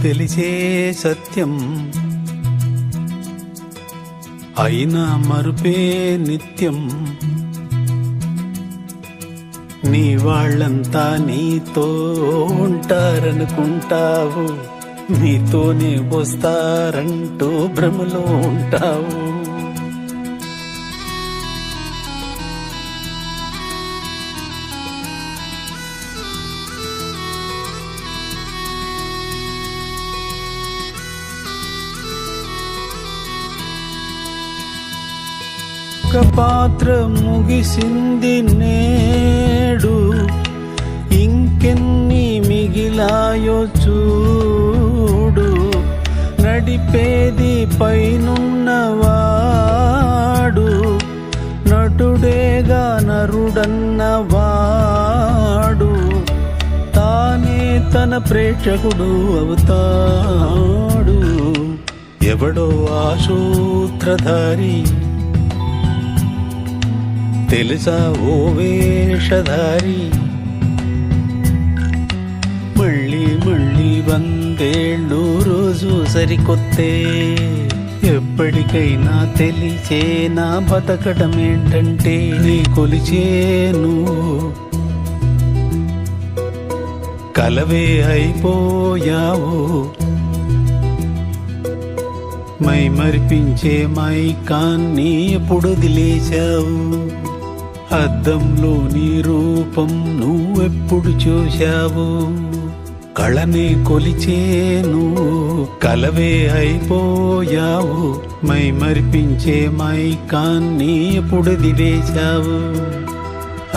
తెలిసే సత్యం అయినా మరుపే నిత్యం. నీ వాళ్ళంతా నీతో ఉంటారనుకుంటావు, నీతోనే వస్తారంటూ భ్రమలో ఉంటావు. ఒక పాత్ర ముగిసింది నేడు, ఇంకెన్ని మిగిలాయో చూడు. నడిపేది పైనున్నవాడు, నటుడేగా నరుడన్నవాడు. తానే తన ప్రేక్షకుడు అవుతాడు. ఎవడో ఆ సూత్రధారి తెలుసా ఓ వేషధారి. మళ్ళీ మళ్ళీ 100 ఏళ్ళు రోజు సరికొత్తే. ఎప్పటికైనా తెలిసే నా బతకడమేంటంటే, నీ కొలిచేను కలవే అయిపోయావు. మై మరిపించే మైకాన్ని ఎప్పుడు వదిలేశావు. అద్దంలో నీ రూపం నువ్వెప్పుడు చూశావు. కళనే కొలిచేను కలవే అయిపోయావు. మై మరిపించే మైకాన్ని ఎప్పుడు వదిలేశావు.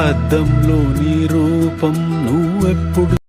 అద్దంలో నీ రూపం నువ్వెప్పుడు